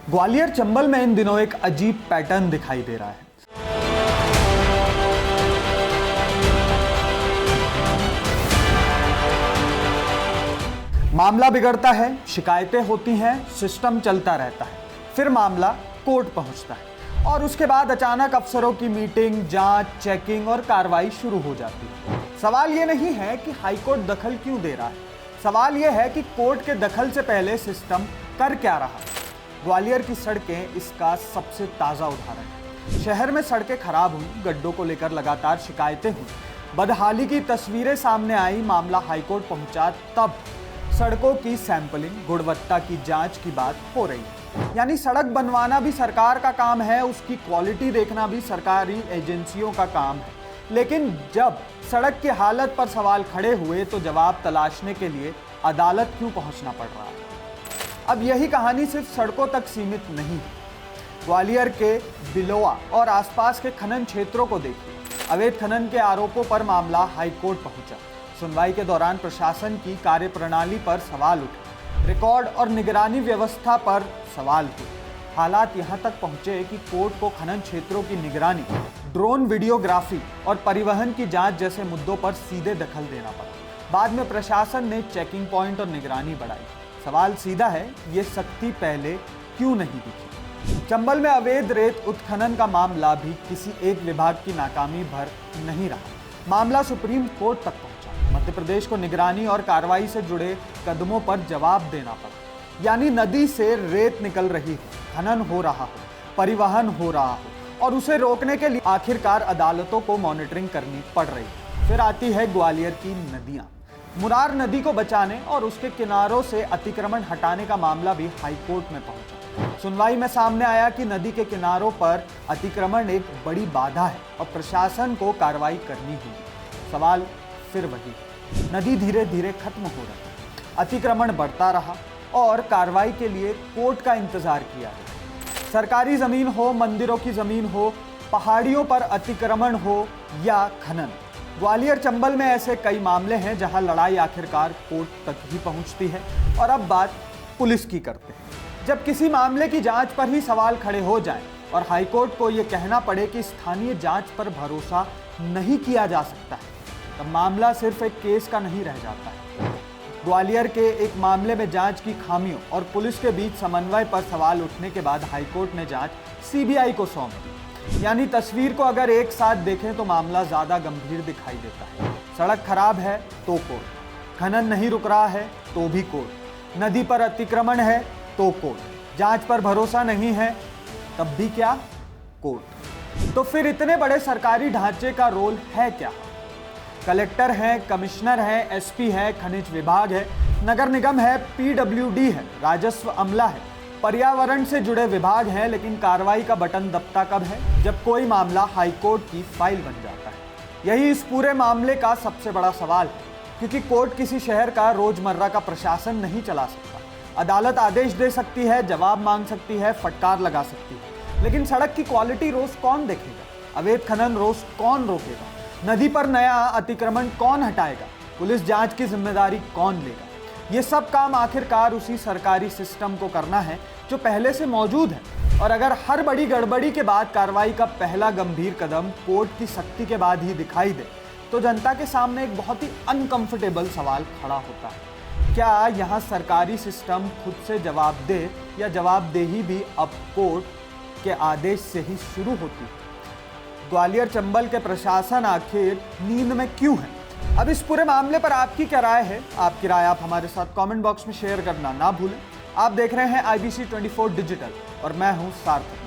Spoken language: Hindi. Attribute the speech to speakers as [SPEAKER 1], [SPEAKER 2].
[SPEAKER 1] ग्वालियर चंबल में इन दिनों एक अजीब पैटर्न दिखाई दे रहा है। मामला बिगड़ता है, शिकायतें होती हैं, सिस्टम चलता रहता है, फिर मामला कोर्ट पहुंचता है और उसके बाद अचानक अफसरों की मीटिंग, जांच, चेकिंग और कार्रवाई शुरू हो जाती है। सवाल यह नहीं है कि हाईकोर्ट दखल क्यों दे रहा है, सवाल यह है कि कोर्ट के दखल से पहले सिस्टम कर क्या रहा है। ग्वालियर की सड़कें इसका सबसे ताज़ा उदाहरण है। शहर में सड़कें खराब हुई, गड्ढों को लेकर लगातार शिकायतें हुई, बदहाली की तस्वीरें सामने आई, मामला हाईकोर्ट पहुंचा, तब सड़कों की सैंपलिंग, गुणवत्ता की जांच की बात हो रही है। यानी सड़क बनवाना भी सरकार का काम है, उसकी क्वालिटी देखना भी सरकारी एजेंसियों का काम है। लेकिन जब सड़क की हालत पर सवाल खड़े हुए तो जवाब तलाशने के लिए अदालत क्यों पहुंचना पड़ रहा है। अब यही कहानी सिर्फ सड़कों तक सीमित नहीं है। ग्वालियर के बिलोआ और आसपास के खनन क्षेत्रों को देखिए। अवैध खनन के आरोपों पर मामला हाईकोर्ट पहुंचा। सुनवाई के दौरान प्रशासन की कार्यप्रणाली पर सवाल उठे, रिकॉर्ड और निगरानी व्यवस्था पर सवाल हुए। हालात यहां तक पहुंचे कि कोर्ट को खनन क्षेत्रों की निगरानी, ड्रोन वीडियोग्राफी और परिवहन की जांच जैसे मुद्दों पर सीधे दखल देना पड़ा। बाद में प्रशासन ने चेकिंग पॉइंट और निगरानी बढ़ाई। सवाल सीधा है, ये सख्ती पहले क्यों नहीं दिखी। चंबल में अवैध रेत उत्खनन का मामला भी किसी एक विभाग की नाकामी भर नहीं रहा। मामला सुप्रीम कोर्ट तक पहुंचा। मध्य प्रदेश को निगरानी और कार्रवाई से जुड़े कदमों पर जवाब देना पड़ा। यानी नदी से रेत निकल रही हो, खनन हो रहा हो, परिवहन हो रहा हो और उसे रोकने के लिए आखिरकार अदालतों को मॉनिटरिंग करनी पड़ रही है। फिर आती है ग्वालियर की नदियां। मुरार नदी को बचाने और उसके किनारों से अतिक्रमण हटाने का मामला भी हाईकोर्ट में पहुंचा। सुनवाई में सामने आया कि नदी के किनारों पर अतिक्रमण एक बड़ी बाधा है और प्रशासन को कार्रवाई करनी होगी। सवाल फिर वही, नदी धीरे धीरे खत्म हो रही है, अतिक्रमण बढ़ता रहा और कार्रवाई के लिए कोर्ट का इंतजार किया गया। सरकारी जमीन हो, मंदिरों की जमीन हो, पहाड़ियों पर अतिक्रमण हो या खनन, ग्वालियर चंबल में ऐसे कई मामले हैं जहां लड़ाई आखिरकार कोर्ट तक ही पहुंचती है। और अब बात पुलिस की करते हैं। जब किसी मामले की जांच पर ही सवाल खड़े हो जाएं और हाईकोर्ट को यह कहना पड़े कि स्थानीय जांच पर भरोसा नहीं किया जा सकता है, तब मामला सिर्फ एक केस का नहीं रह जाता है। ग्वालियर के एक मामले में जांच की खामियों और पुलिस के बीच समन्वय पर सवाल उठने के बाद हाईकोर्ट ने जांच सीबीआई को सौंप दी। यानी तस्वीर को अगर एक साथ देखें तो मामला ज्यादा गंभीर दिखाई देता है। सड़क खराब है तो कोर्ट, खनन नहीं रुक रहा है तो भी कोर्ट, नदी पर अतिक्रमण है तो कोर्ट, जांच पर भरोसा नहीं है तब भी क्या, कोर्ट। तो फिर इतने बड़े सरकारी ढांचे का रोल है क्या। कलेक्टर है, कमिश्नर है, एसपी है, खनिज विभाग है, नगर निगम है, पीडब्ल्यूडी है, राजस्व अमला है, पर्यावरण से जुड़े विभाग हैं, लेकिन कार्रवाई का बटन दबता कब है, जब कोई मामला हाईकोर्ट की फाइल बन जाता है। यही इस पूरे मामले का सबसे बड़ा सवाल है, क्योंकि कोर्ट किसी शहर का रोजमर्रा का प्रशासन नहीं चला सकता। अदालत आदेश दे सकती है, जवाब मांग सकती है, फटकार लगा सकती है, लेकिन सड़क की क्वालिटी रोज कौन देखेगा, अवैध खनन रोज कौन रोकेगा, नदी पर नया अतिक्रमण कौन हटाएगा, पुलिस जांच की जिम्मेदारी कौन लेगा। ये सब काम आखिरकार उसी सरकारी सिस्टम को करना है जो पहले से मौजूद है। और अगर हर बड़ी गड़बड़ी के बाद कार्रवाई का पहला गंभीर कदम कोर्ट की सख्ती के बाद ही दिखाई दे, तो जनता के सामने एक बहुत ही अनकंफर्टेबल सवाल खड़ा होता है। क्या यहाँ सरकारी सिस्टम खुद से जवाब दे या जवाबदेही भी अब कोर्ट के आदेश से ही शुरू होती है। ग्वालियर चंबल के प्रशासन आखिर नींद में क्यों है। अब इस पूरे मामले पर आपकी क्या राय है, आपकी राय आप हमारे साथ कमेंट बॉक्स में शेयर करना ना भूलें। आप देख रहे हैं IBC 24 डिजिटल और मैं हूं सार्थक।